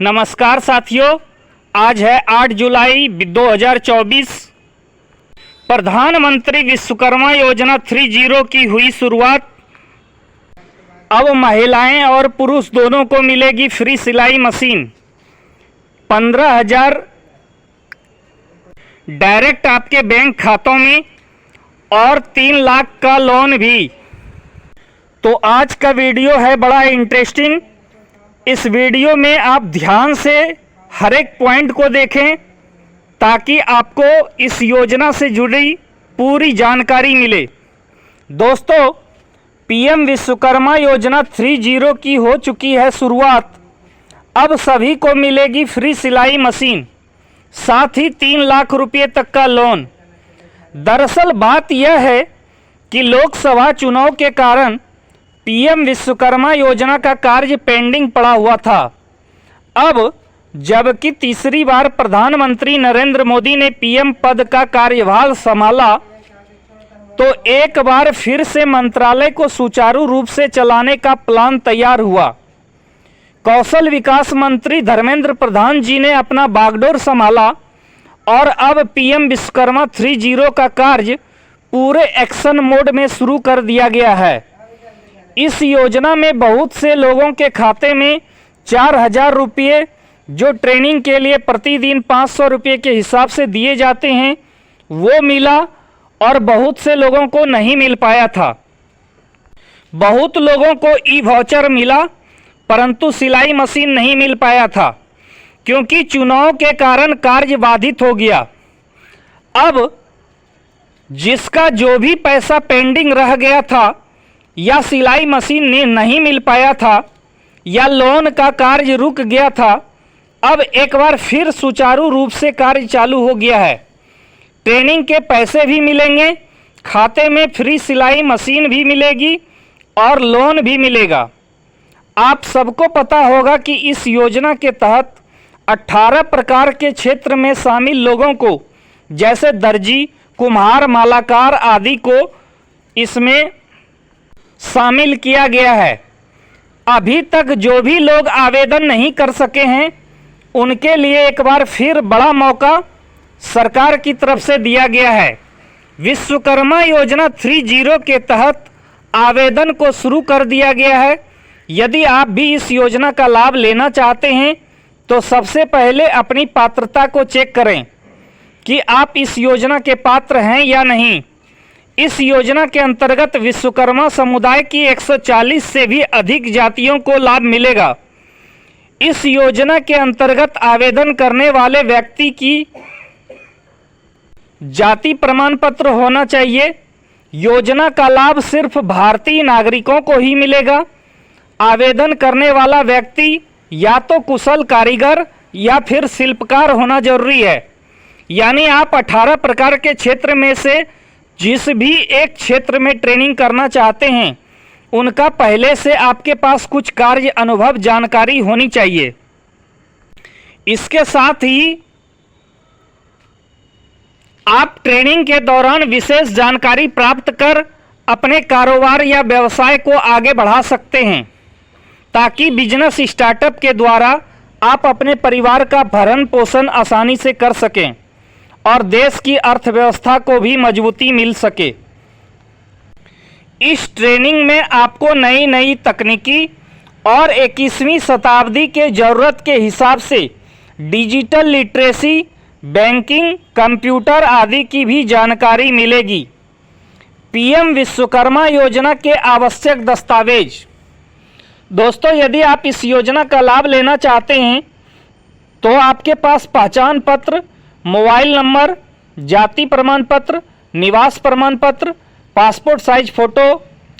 नमस्कार साथियों, आज है 8 जुलाई 2024। प्रधानमंत्री विश्वकर्मा योजना 3.0 की हुई शुरुआत। अब महिलाएं और पुरुष दोनों को मिलेगी फ्री सिलाई मशीन। 15,000 डायरेक्ट आपके बैंक खातों में और 3 लाख का लोन भी। तो आज का वीडियो है बड़ा इंटरेस्टिंग। इस वीडियो में आप ध्यान से हर एक पॉइंट को देखें ताकि आपको इस योजना से जुड़ी पूरी जानकारी मिले। दोस्तों, पीएम विश्वकर्मा योजना 3.0 की हो चुकी है शुरुआत। अब सभी को मिलेगी फ्री सिलाई मशीन, साथ ही 3 लाख रुपये तक का लोन। दरअसल बात यह है कि लोकसभा चुनाव के कारण पीएम विश्वकर्मा योजना का कार्य पेंडिंग पड़ा हुआ था। अब जबकि तीसरी बार प्रधानमंत्री नरेंद्र मोदी ने पीएम पद का कार्यभार संभाला, तो एक बार फिर से मंत्रालय को सुचारू रूप से चलाने का प्लान तैयार हुआ। कौशल विकास मंत्री धर्मेंद्र प्रधान जी ने अपना बागडोर संभाला और अब पीएम विश्वकर्मा 3.0 का कार्य पूरे एक्शन मोड में शुरू कर दिया गया है। इस योजना में बहुत से लोगों के खाते में 4,000 रुपये, जो ट्रेनिंग के लिए प्रतिदिन 500 रुपये के हिसाब से दिए जाते हैं, वो मिला और बहुत से लोगों को नहीं मिल पाया था। बहुत लोगों को ई वाउचर मिला, परंतु सिलाई मशीन नहीं मिल पाया था क्योंकि चुनाव के कारण कार्य बाधित हो गया। अब जिसका जो भी पैसा पेंडिंग रह गया था या सिलाई मशीन नहीं मिल पाया था या लोन का कार्य रुक गया था, अब एक बार फिर सुचारू रूप से कार्य चालू हो गया है। ट्रेनिंग के पैसे भी मिलेंगे, खाते में फ्री सिलाई मशीन भी मिलेगी और लोन भी मिलेगा। आप सबको पता होगा कि इस योजना के तहत 18 प्रकार के क्षेत्र में शामिल लोगों को, जैसे दर्जी, कुम्हार, मालाकार आदि को इसमें शामिल किया गया है। अभी तक जो भी लोग आवेदन नहीं कर सके हैं, उनके लिए एक बार फिर बड़ा मौका सरकार की तरफ से दिया गया है। विश्वकर्मा योजना 3.0 के तहत आवेदन को शुरू कर दिया गया है। यदि आप भी इस योजना का लाभ लेना चाहते हैं तो सबसे पहले अपनी पात्रता को चेक करें कि आप इस योजना के पात्र हैं या नहीं। इस योजना के अंतर्गत विश्वकर्मा समुदाय की 140 से भी अधिक जातियों को लाभ मिलेगा। इस योजना के अंतर्गत आवेदन करने वाले व्यक्ति की जाति प्रमाण पत्र होना चाहिए। योजना का लाभ सिर्फ भारतीय नागरिकों को ही मिलेगा। आवेदन करने वाला व्यक्ति या तो कुशल कारीगर या फिर शिल्पकार होना जरूरी है। यानी आप 18 प्रकार के क्षेत्र में से जिस भी एक क्षेत्र में ट्रेनिंग करना चाहते हैं, उनका पहले से आपके पास कुछ कार्य अनुभव जानकारी होनी चाहिए। इसके साथ ही आप ट्रेनिंग के दौरान विशेष जानकारी प्राप्त कर अपने कारोबार या व्यवसाय को आगे बढ़ा सकते हैं, ताकि बिजनेस स्टार्टअप के द्वारा आप अपने परिवार का भरण पोषण आसानी से कर सकें और देश की अर्थव्यवस्था को भी मजबूती मिल सके। इस ट्रेनिंग में आपको नई नई तकनीकी और 21वीं शताब्दी के ज़रूरत के हिसाब से डिजिटल लिटरेसी, बैंकिंग, कंप्यूटर आदि की भी जानकारी मिलेगी। पीएम विश्वकर्मा योजना के आवश्यक दस्तावेज। दोस्तों, यदि आप इस योजना का लाभ लेना चाहते हैं तो आपके पास पहचान पत्र, मोबाइल नंबर, जाति प्रमाण पत्र, निवास प्रमाण पत्र, passport size photo,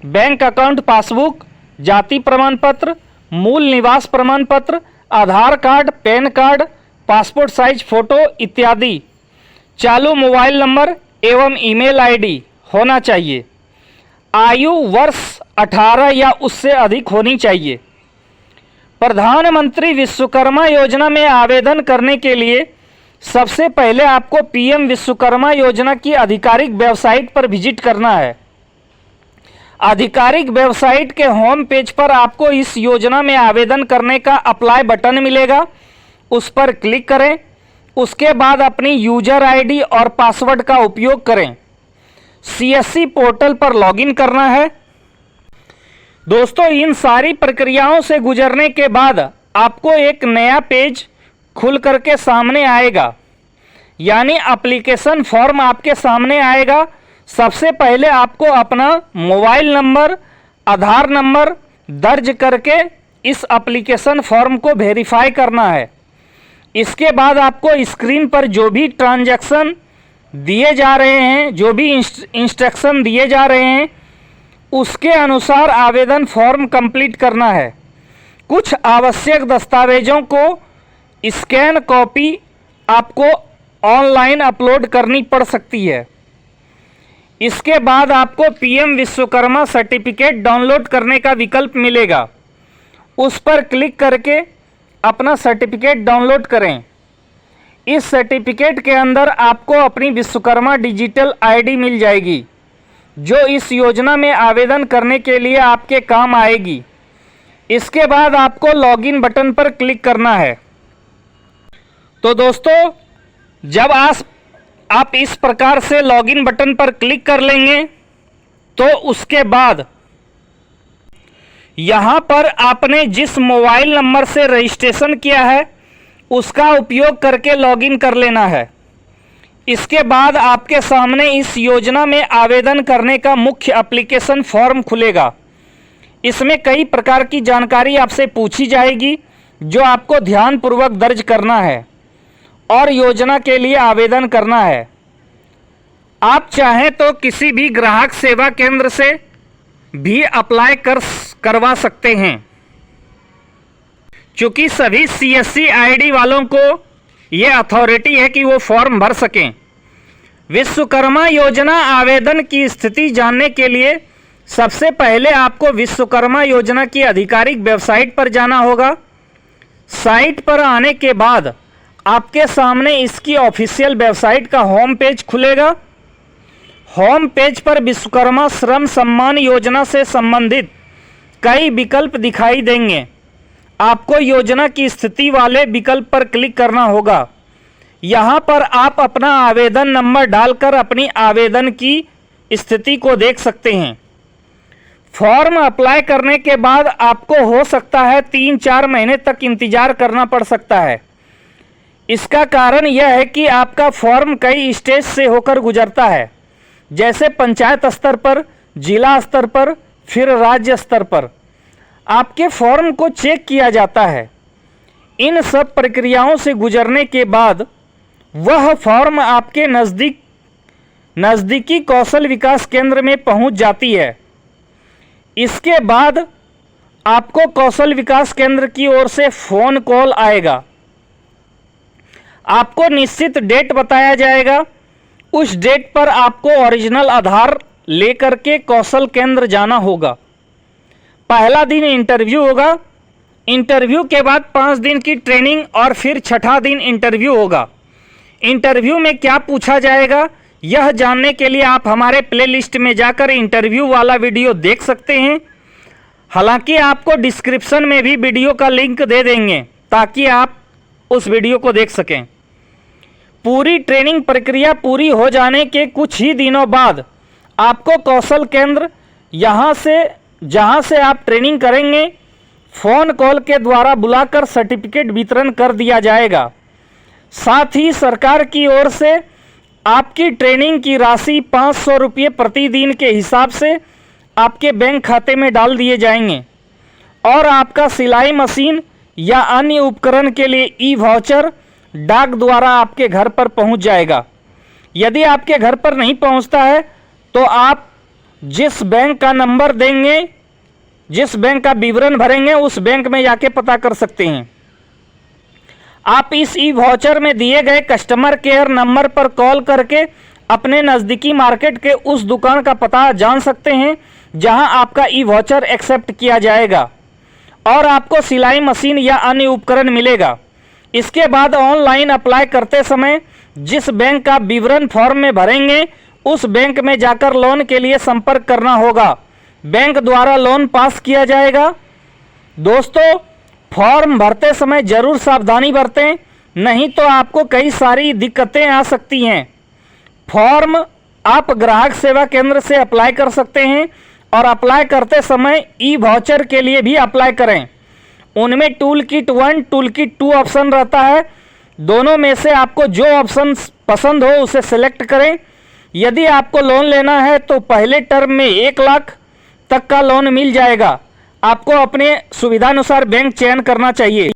bank account passbook, जाति प्रमाण पत्र, मूल निवास प्रमाण पत्र, Aadhaar card, PAN card, passport size photo इत्यादि, चालू मोबाइल नंबर एवं ईमेल आईडी होना चाहिए। आयु वर्ष 18 या उससे अधिक होनी चाहिए। प्रधानमंत्री विश्वकर्मा योजना में आवेदन करने के लिए सबसे पहले आपको पीएम विश्वकर्मा योजना की आधिकारिक वेबसाइट पर विजिट करना है। आधिकारिक वेबसाइट के होम पेज पर आपको इस योजना में आवेदन करने का अप्लाई बटन मिलेगा, उस पर क्लिक करें। उसके बाद अपनी यूजर आईडी और पासवर्ड का उपयोग करें। सीएससी पोर्टल पर लॉगिन करना है। दोस्तों, इन सारी प्रक्रियाओं से गुजरने के बाद आपको एक नया पेज खुल करके सामने आएगा, यानी एप्लीकेशन फॉर्म आपके सामने आएगा। सबसे पहले आपको अपना मोबाइल नंबर, आधार नंबर दर्ज करके इस एप्लीकेशन फॉर्म को वेरीफाई करना है। इसके बाद आपको स्क्रीन पर जो भी ट्रांजैक्शन दिए जा रहे हैं, जो भी इंस्ट्रक्शन दिए जा रहे हैं, उसके अनुसार आवेदन फॉर्म कंप्लीट करना है। कुछ आवश्यक दस्तावेजों को स्कैन कॉपी आपको ऑनलाइन अपलोड करनी पड़ सकती है। इसके बाद आपको पीएम विश्वकर्मा सर्टिफिकेट डाउनलोड करने का विकल्प मिलेगा, उस पर क्लिक करके अपना सर्टिफिकेट डाउनलोड करें। इस सर्टिफिकेट के अंदर आपको अपनी विश्वकर्मा डिजिटल आईडी मिल जाएगी, जो इस योजना में आवेदन करने के लिए आपके काम आएगी। इसके बाद आपको लॉगिन बटन पर क्लिक करना है। तो दोस्तों, जब आप इस प्रकार से लॉगिन बटन पर क्लिक कर लेंगे तो उसके बाद यहां पर आपने जिस मोबाइल नंबर से रजिस्ट्रेशन किया है उसका उपयोग करके लॉगिन कर लेना है। इसके बाद आपके सामने इस योजना में आवेदन करने का मुख्य एप्लीकेशन फॉर्म खुलेगा। इसमें कई प्रकार की जानकारी आपसे पूछी जाएगी, जो आपको ध्यानपूर्वक दर्ज करना है और योजना के लिए आवेदन करना है। आप चाहें तो किसी भी ग्राहक सेवा केंद्र से भी अप्लाई करवा सकते हैं, क्योंकि सभी सीएससी आईडी वालों को ये अथॉरिटी है कि वो फॉर्म भर सकें। विश्वकर्मा योजना आवेदन की स्थिति जानने के लिए सबसे पहले आपको विश्वकर्मा योजना की आधिकारिक वेबसाइट पर जाना होगा। साइट पर आने के बाद आपके सामने इसकी ऑफिशियल वेबसाइट का होम पेज खुलेगा। होम पेज पर विश्वकर्मा श्रम सम्मान योजना से संबंधित कई विकल्प दिखाई देंगे। आपको योजना की स्थिति वाले विकल्प पर क्लिक करना होगा। यहाँ पर आप अपना आवेदन नंबर डालकर अपनी आवेदन की स्थिति को देख सकते हैं। फॉर्म अप्लाई करने के बाद आपको हो सकता है 3-4 महीने तक इंतजार करना पड़ सकता है। इसका कारण यह है कि आपका फॉर्म कई स्टेज से होकर गुजरता है, जैसे पंचायत स्तर पर, जिला स्तर पर, फिर राज्य स्तर पर आपके फॉर्म को चेक किया जाता है। इन सब प्रक्रियाओं से गुजरने के बाद वह फॉर्म आपके नज़दीकी कौशल विकास केंद्र में पहुंच जाती है। इसके बाद आपको कौशल विकास केंद्र की ओर से फ़ोन कॉल आएगा। आपको निश्चित डेट बताया जाएगा। उस डेट पर आपको ओरिजिनल आधार लेकर के कौशल केंद्र जाना होगा। पहला दिन इंटरव्यू होगा। इंटरव्यू के बाद 5 दिन की ट्रेनिंग और फिर छठा दिन इंटरव्यू होगा। इंटरव्यू में क्या पूछा जाएगा, यह जानने के लिए आप हमारे प्लेलिस्ट में जाकर इंटरव्यू वाला वीडियो देख सकते हैं। हालांकि आपको डिस्क्रिप्शन में भी वीडियो का लिंक दे देंगे ताकि आप उस वीडियो को देख सकें। पूरी ट्रेनिंग प्रक्रिया पूरी हो जाने के कुछ ही दिनों बाद आपको कौशल केंद्र जहां से आप ट्रेनिंग करेंगे, फ़ोन कॉल के द्वारा बुलाकर सर्टिफिकेट वितरण कर दिया जाएगा। साथ ही सरकार की ओर से आपकी ट्रेनिंग की राशि 500 रुपये प्रतिदिन के हिसाब से आपके बैंक खाते में डाल दिए जाएंगे और आपका सिलाई मशीन या अन्य उपकरण के लिए ई वाउचर डाक द्वारा आपके घर पर पहुंच जाएगा। यदि आपके घर पर नहीं पहुंचता है तो आप जिस बैंक का नंबर देंगे, जिस बैंक का विवरण भरेंगे, उस बैंक में जाके पता कर सकते हैं। आप इस ई वाउचर में दिए गए कस्टमर केयर नंबर पर कॉल करके अपने नज़दीकी मार्केट के उस दुकान का पता जान सकते हैं जहां आपका ई वाउचर एक्सेप्ट किया जाएगा और आपको सिलाई मशीन या अन्य उपकरण मिलेगा। इसके बाद ऑनलाइन अप्लाई करते समय जिस बैंक का विवरण फॉर्म में भरेंगे, उस बैंक में जाकर लोन के लिए संपर्क करना होगा। बैंक द्वारा लोन पास किया जाएगा। दोस्तों, फॉर्म भरते समय ज़रूर सावधानी बरतें, नहीं तो आपको कई सारी दिक्कतें आ सकती हैं। फॉर्म आप ग्राहक सेवा केंद्र से अप्लाई कर सकते हैं और अप्लाई करते समय ई वाउचर के लिए भी अप्लाई करें। उनमें tool kit 1, tool kit 2 option रहता है। दोनों में से आपको जो ऑप्शन पसंद हो उसे सेलेक्ट करें। यदि आपको लोन लेना है तो पहले टर्म में 1 लाख तक का लोन मिल जाएगा। आपको अपने सुविधानुसार बैंक चयन करना चाहिए।